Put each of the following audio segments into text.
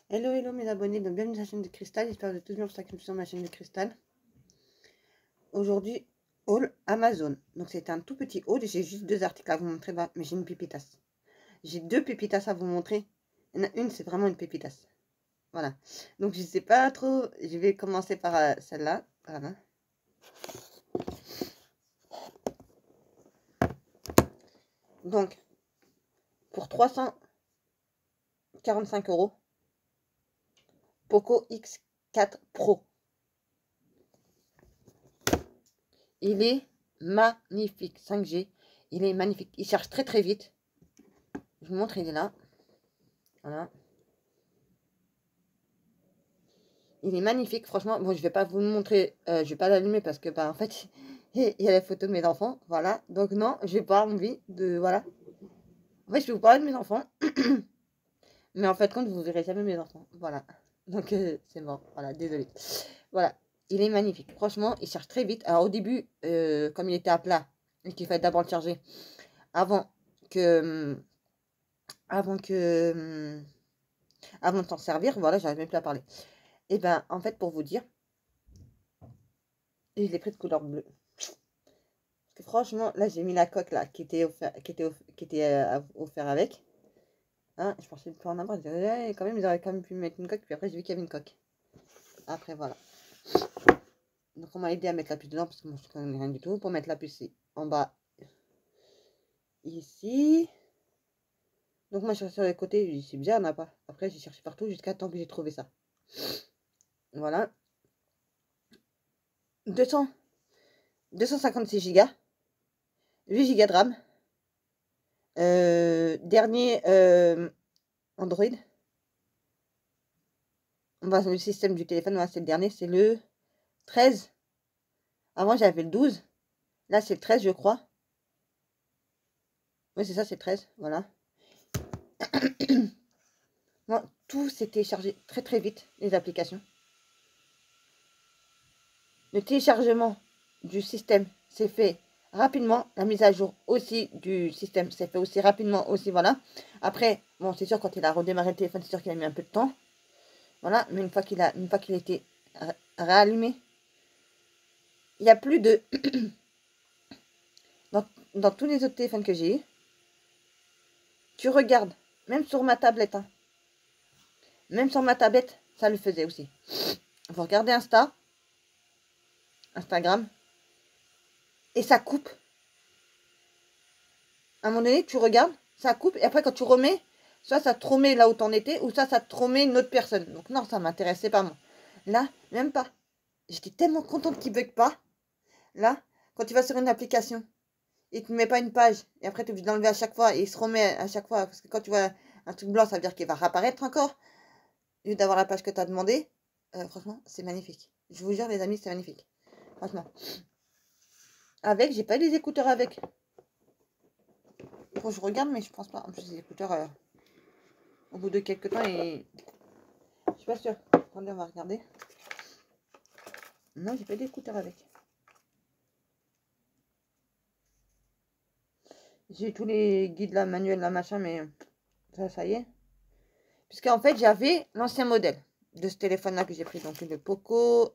Hello, hello mes abonnés, donc bienvenue sur la chaîne de Cristal, j'espère que vous êtes tous bien sur ma chaîne de Cristal. Aujourd'hui, haul Amazon. Donc c'est un tout petit haul, j'ai juste deux articles à vous montrer, mais j'ai une pépitasse. J'ai deux pépitasses à vous montrer. Il y en a une, c'est vraiment une pépitasse. Voilà. Donc je sais pas trop, je vais commencer par celle-là. Voilà. Donc, pour 345 €, Poco X4 Pro. Il est magnifique, 5G. Il est magnifique. Il charge très très vite. Je vous montre, il est là. Voilà. Il est magnifique, franchement. Bon, je vais pas vous le montrer. Je vais pas l'allumer parce que, en fait, il y a la photo de mes enfants. Voilà. Donc, non, je vais pas avoir envie de. Voilà. En fait, je vais vous parler de mes enfants. Mais en fait, quand vous verrez jamais mes enfants. Voilà. Donc, c'est mort. Voilà, désolé. Voilà. Il est magnifique. Franchement, il charge très vite. Alors, au début, comme il était à plat, et qu'il fallait d'abord le charger avant que. Avant que. Avant de s'en servir. Voilà, j'arrive même plus à parler. Et ben, en fait, pour vous dire, je l'ai pris de couleur bleue. Parce que franchement, là, j'ai mis la coque là, qui était offert avec. Hein, je pensais plus en avoir. Je disais, quand même, ils auraient quand même pu mettre une coque. Puis après, j'ai vu qu'il y avait une coque. Après, voilà. Donc, on m'a aidé à mettre la puce dedans parce que moi, je ne connais rien du tout. Pour mettre la puce, c'est en bas, ici. Donc, moi, je cherche sur les côtés. Je dis, c'est bizarre, il n'y en a pas. Après, j'ai cherché partout jusqu'à temps que j'ai trouvé ça. Voilà. 256 Go. 8 Go de RAM. Dernier Android. Le système du téléphone, voilà, c'est le dernier, c'est le 13. Avant, j'avais le 12. Là, c'est le 13, je crois. Oui, c'est ça, c'est le 13. Voilà. Bon, tout s'est téléchargé très très vite, les applications. Le téléchargement du système s'est fait rapidement. La mise à jour aussi du système s'est fait aussi rapidement aussi, voilà. Après, bon, c'est sûr, quand il a redémarré le téléphone, c'est sûr qu'il a mis un peu de temps. Voilà, mais une fois qu'il a été réallumé, il n'y a plus de... dans tous les autres téléphones que j'ai eu, tu regardes, même sur ma tablette, hein. Même sur ma tablette, ça le faisait aussi. Vous regardez Instagram, et ça coupe. À un moment donné, tu regardes, ça coupe, et après quand tu remets, soit ça te remet là où t'en étais, ou ça te remet une autre personne. Donc non, ça m'intéressait pas moi. Là, même pas. J'étais tellement contente qu'il bug pas. Là, quand tu vas sur une application, il te met pas une page, et après tu es obligé d'enlever à chaque fois, et il se remet à chaque fois, parce que quand tu vois un truc blanc, ça veut dire qu'il va réapparaître encore, au lieu d'avoir la page que tu as demandé. Franchement, c'est magnifique. Je vous jure, les amis, c'est magnifique. Franchement. Avec, j'ai pas les écouteurs avec. Faut que je regarde, mais je pense pas. En plus, les écouteurs, au bout de quelques temps, et je suis pas sûre. Attendez, on va regarder. Non, j'ai pas d'écouteurs avec. J'ai tous les guides là, manuels là, machin, mais ça y est. Puisqu'en fait, j'avais l'ancien modèle de ce téléphone-là que j'ai pris. Donc, le Poco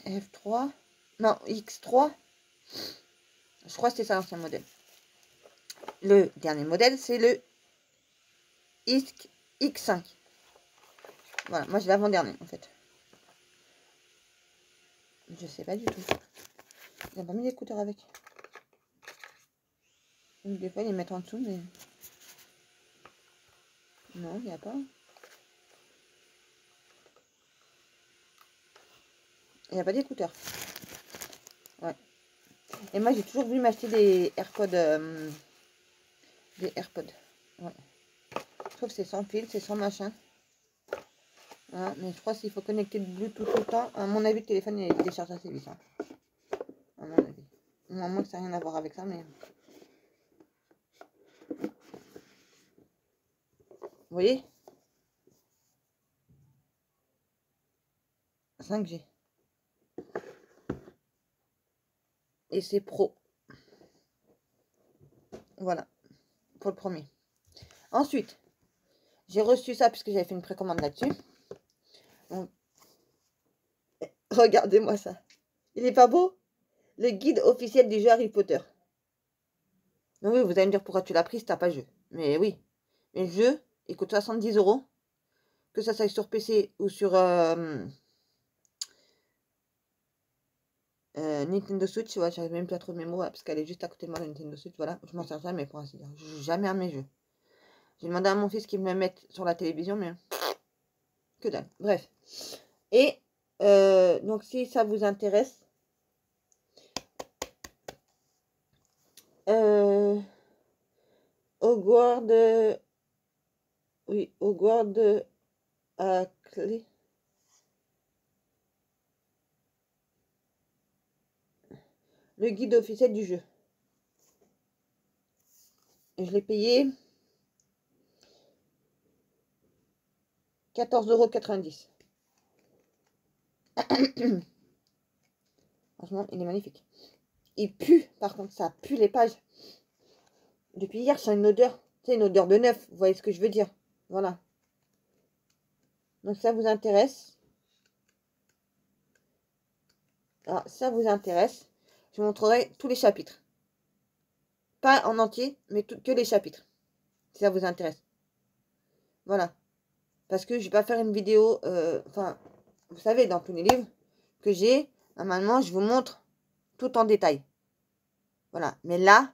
F3. Non, X3. Je crois que c'est ça l'ancien modèle. Le dernier modèle, c'est le X5. Voilà, moi, je l'avant-dernier, en fait. Je sais pas du tout. Il n'a pas mis d'écouteurs avec. Donc, des fois, ils les mettent en dessous, mais... Non, il n'y a pas. Il n'y a pas d'écouteurs. Ouais. Et moi, j'ai toujours voulu m'acheter des AirPods. Des AirPods. Ouais. Je trouve que c'est sans fil, c'est sans machin. Voilà, mais je crois qu'il faut connecter le Bluetooth tout le temps. À mon avis, le téléphone, il décharge assez vite. Hein. À mon avis. À moins que ça n'a rien à voir avec ça, mais... Vous voyez 5G. Et c'est pro. Voilà. pour le premier. Ensuite, j'ai reçu ça puisque j'avais fait une précommande là-dessus. Donc, regardez-moi ça. Il est pas beau? Le guide officiel du jeu Harry Potter. Donc oui, vous allez me dire pourquoi tu l'as pris si t'as pas le jeu. Mais oui. Mais le jeu, il coûte 70 €. Que ça soit sur PC ou sur Nintendo Switch. Ouais, j'arrive même plus à trouver mes mots parce qu'elle est juste à côté de moi, la Nintendo Switch. Voilà, je m'en sers jamais pour ainsi dire. Je joue jamais à mes jeux. J'ai demandé à mon fils qu'il me le mette sur la télévision, mais que dalle. Bref. Et donc si ça vous intéresse, Hogwarts, oui, Hogwarts à clé. Le guide officiel du jeu. Et je l'ai payé 14,90 €. Franchement, il est magnifique. Il pue, par contre, ça pue les pages. Depuis hier, c'est une odeur. C'est une odeur de neuf. Vous voyez ce que je veux dire? Voilà. Donc, ça vous intéresse. Alors, ça vous intéresse. Je vous montrerai tous les chapitres. Pas en entier, mais que les chapitres. Si ça vous intéresse. Voilà. Parce que je vais pas faire une vidéo. Enfin, vous savez, dans tous les livres que j'ai, normalement, je vous montre tout en détail. Voilà. Mais là,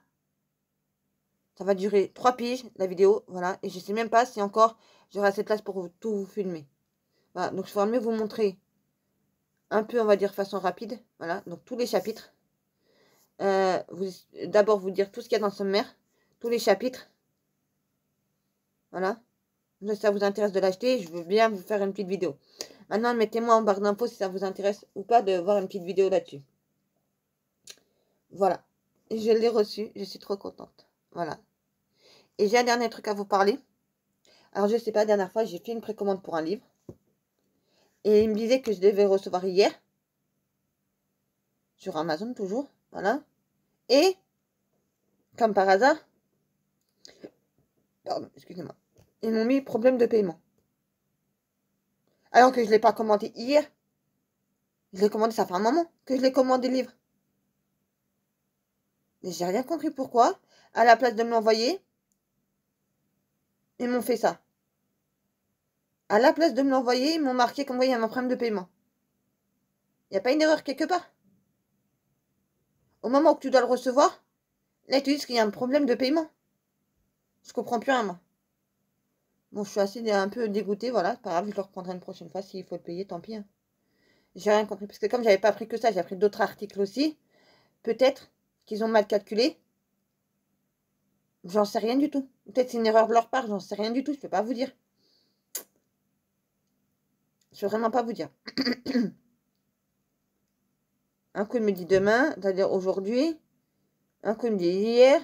ça va durer 3 piges, la vidéo. Voilà. Et je sais même pas si encore j'aurai assez de place pour tout vous filmer. Voilà. Donc, je vais mieux vous montrer un peu, on va dire, façon rapide. Voilà. Donc, tous les chapitres. D'abord, vous dire tout ce qu'il y a dans le sommaire. Tous les chapitres. Voilà. Si ça vous intéresse de l'acheter, je veux bien vous faire une petite vidéo. Maintenant, mettez-moi en barre d'infos si ça vous intéresse ou pas de voir une petite vidéo là-dessus. Voilà. Je l'ai reçu. Je suis trop contente. Voilà. Et j'ai un dernier truc à vous parler. Alors, je sais pas, la dernière fois, j'ai fait une précommande pour un livre. Et il me disait que je devais recevoir hier. Sur Amazon, toujours. Voilà. Et, comme par hasard, pardon, excusez-moi, ils m'ont mis problème de paiement. Alors que je ne l'ai pas commandé hier. Je l'ai commandé, ça fait un moment que je l'ai commandé le livre. Mais j'ai rien compris pourquoi. À la place de me l'envoyer, ils m'ont fait ça. À la place de me l'envoyer, ils m'ont marqué comme quoi il y a un problème de paiement. Il n'y a pas une erreur quelque part? Au moment où tu dois le recevoir, là, ils te disent qu'il y a un problème de paiement. Je comprends plus rien, moi. Bon, je suis assez un peu dégoûtée, voilà. C'est pas grave, je le reprendrai une prochaine fois. S'il faut le payer, tant pis. Hein. J'ai rien compris. Parce que comme j'avais pas pris que ça, j'ai pris d'autres articles aussi. Peut-être qu'ils ont mal calculé. J'en sais rien du tout. Peut-être c'est une erreur de leur part, j'en sais rien du tout. Je peux pas vous dire. Je peux vraiment pas vous dire. Un coup, il me dit demain, c'est-à-dire aujourd'hui. Un coup, il me dit hier.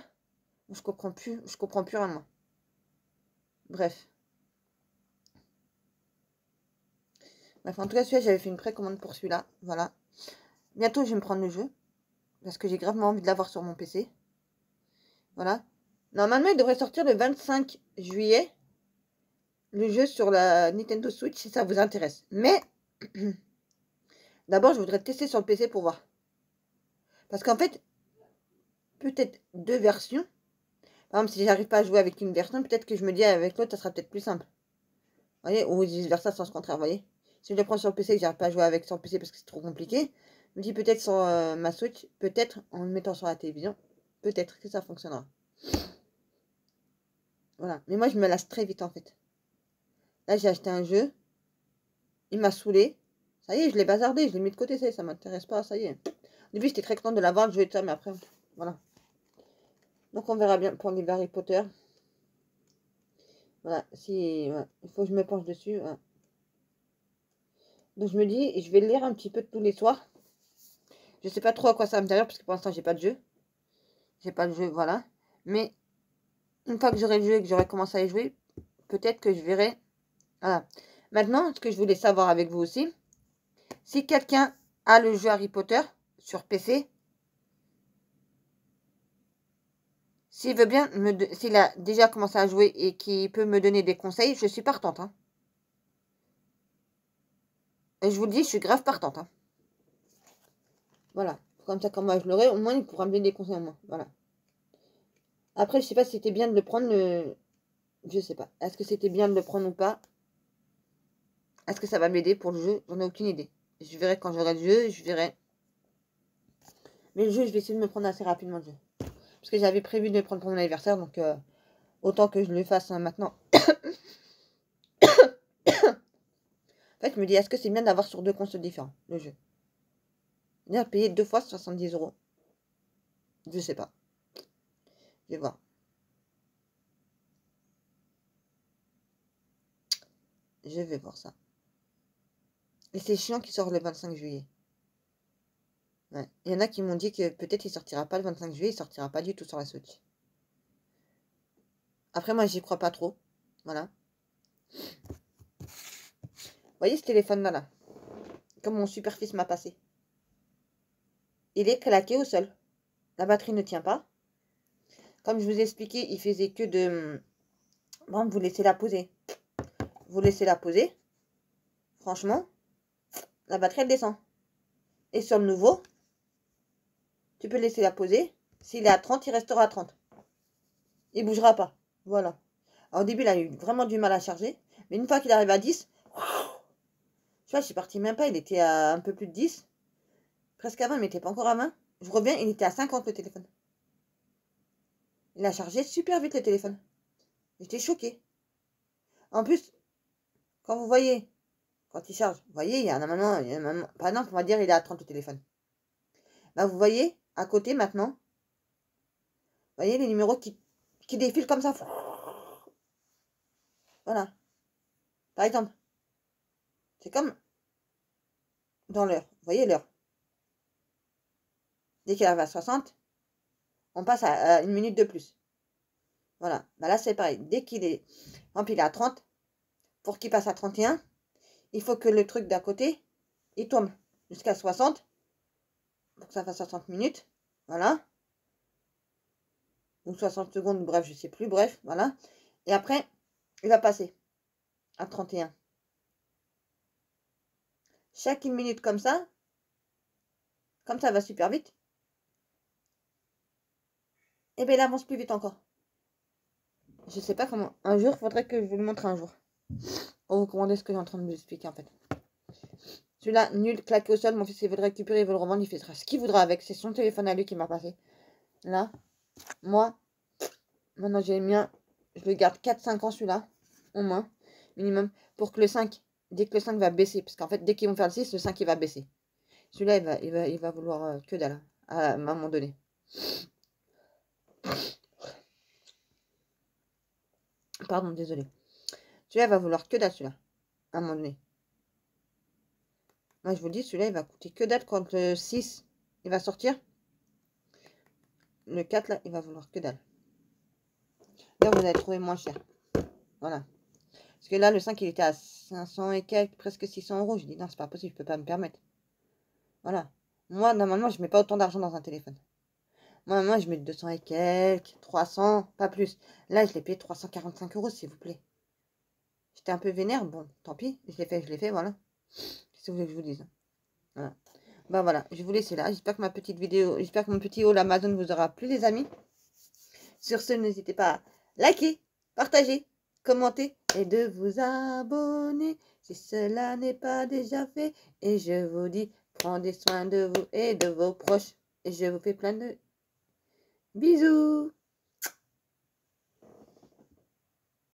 Je comprends plus rien, moi. Bref. Bref, en tout cas, celui-là, j'avais fait une précommande pour celui-là. Voilà. Bientôt, je vais me prendre le jeu. Parce que j'ai gravement envie de l'avoir sur mon PC. Voilà. Normalement, il devrait sortir le 25 juillet. Le jeu sur la Nintendo Switch, si ça vous intéresse. Mais, d'abord, je voudrais tester sur le PC pour voir. Parce qu'en fait, peut-être 2 versions. Par exemple, si j'arrive pas à jouer avec une version, peut-être que je me dis avec l'autre, ça sera peut-être plus simple. Vous voyez, ou vice versa, sans ce contraire, vous voyez. Si je le prends sur le PC et que j'arrive pas à jouer avec sur le PC parce que c'est trop compliqué, je me dis peut-être sur ma Switch, peut-être en le mettant sur la télévision, peut-être que ça fonctionnera. Voilà. Mais moi, je me lasse très vite en fait. Là, j'ai acheté un jeu. Il m'a saoulé. Ça y est, je l'ai bazardé, je l'ai mis de côté, ça m'intéresse pas, ça y est. Au début, j'étais très contente de l'avoir, de jouer de ça, mais après, voilà. Donc, on verra bien pour les Harry Potter. Voilà, si, ouais, il faut que je me penche dessus. Ouais. Donc, je me dis, je vais le lire un petit peu tous les soirs. Je sais pas trop à quoi ça va me servir, parce que pour l'instant, j'ai pas de jeu. J'ai pas de jeu, voilà. Mais, une fois que j'aurai le jeu et que j'aurai commencé à y jouer, peut-être que je verrai. Voilà. Maintenant, ce que je voulais savoir avec vous aussi, si quelqu'un a le jeu Harry Potter sur PC, S'il veut bien, s'il a déjà commencé à jouer et qu'il peut me donner des conseils, je suis partante. Hein. Et je vous le dis, je suis grave partante. Hein. Voilà. Comme ça, quand moi je l'aurai, au moins il pourra me donner des conseils en moins. Voilà. Après, je sais pas si c'était bien de le prendre. Je sais pas. Est-ce que c'était bien de le prendre ou pas? Est-ce que ça va m'aider pour le jeu? J'en ai aucune idée. Je verrai quand j'aurai le jeu, je verrai. Mais le jeu, je vais essayer de me prendre assez rapidement le jeu. Parce que j'avais prévu de le prendre pour mon anniversaire, donc autant que je le fasse maintenant. En fait, je me dis, est-ce que c'est bien d'avoir sur 2 consoles différents, le jeu? Bien payer 2 fois 70 €. Je sais pas. Je vais voir. Je vais voir ça. Et c'est chiant qu'il sort le 25 juillet. Ouais. Il y en a qui m'ont dit que peut-être il sortira pas le 25 juillet, il sortira pas du tout sur la Switch. Après, moi, j'y crois pas trop. Voilà. Vous voyez ce téléphone-là, là, comme mon super fils m'a passé. Il est claqué au sol. La batterie ne tient pas. Comme je vous ai expliqué, il faisait que de... Bon, vous laissez la poser. Vous laissez la poser. Franchement, la batterie, elle descend. Et sur le nouveau, tu peux laisser la poser. S'il est à 30, il restera à 30. Il ne bougera pas. Voilà. Alors, au début, il a eu vraiment du mal à charger. Mais une fois qu'il arrive à 10, tu vois, je suis partie même pas. Il était à un peu plus de 10. Presque à 20, mais il n'était pas encore à 20. Je reviens, il était à 50 le téléphone. Il a chargé super vite le téléphone. J'étais choquée. En plus, quand vous voyez, quand il charge, vous voyez, il y a un moment, par exemple, on va dire il est à 30 le téléphone. Bah, vous voyez, à côté maintenant, vous voyez les numéros qui défilent comme ça. Voilà. Par exemple, c'est comme dans l'heure. Vous voyez l'heure. Dès qu'il arrive à 60, on passe à 1 minute de plus. Voilà. Bah là, c'est pareil. Dès qu'il est, il est à 30, pour qu'il passe à 31, il faut que le truc d'à côté, il tourne jusqu'à 60, pour que ça fasse 60 minutes. Voilà. Ou 60 secondes, bref, je sais plus, bref, voilà. Et après, il va passer à 31. Chaque 1 minute comme ça va super vite, et bien il avance plus vite encore. Je sais pas comment. Un jour, il faudrait que je vous le montre un jour. Pour vous commander ce que j'ai en train de vous expliquer en fait. Celui-là, nul, claqué au sol, mon fils il veut le récupérer, il veut le revendre, il fera ce qu'il voudra avec. C'est son téléphone à lui qui m'a passé. Là, moi, maintenant j'ai le mien, je le garde 4-5 ans celui-là, au moins, minimum, pour que le 5, dès que le 5 va baisser, parce qu'en fait, dès qu'ils vont faire le 6, le 5 il va baisser. Celui-là, il va vouloir que dalle, à un moment donné. Pardon, désolé. Celui-là va vouloir que dalle, celui-là, à un moment donné. Moi, je vous dis, celui-là, il va coûter que dalle quand le 6, il va sortir. Le 4, là, il va vouloir que dalle. Là, vous allez trouver moins cher. Voilà. Parce que là, le 5, il était à 500 et quelques, presque 600 €. Je dis, non, c'est pas possible, je peux pas me permettre. Voilà. Moi, normalement, je mets pas autant d'argent dans un téléphone. Moi, je mets 200 et quelques, 300, pas plus. Là, je l'ai payé 345 €, s'il vous plaît. J'étais un peu vénère. Bon, tant pis. Je l'ai fait, voilà. Qu'est-ce que vous voulez que je vous dise? Voilà. Ben voilà, je vais vous laisser là. J'espère que ma petite vidéo, j'espère que mon petit haul Amazon vous aura plu, les amis. Sur ce, n'hésitez pas à liker, partager, commenter et de vous abonner si cela n'est pas déjà fait. Et je vous dis, prenez soin de vous et de vos proches. Et je vous fais plein de bisous.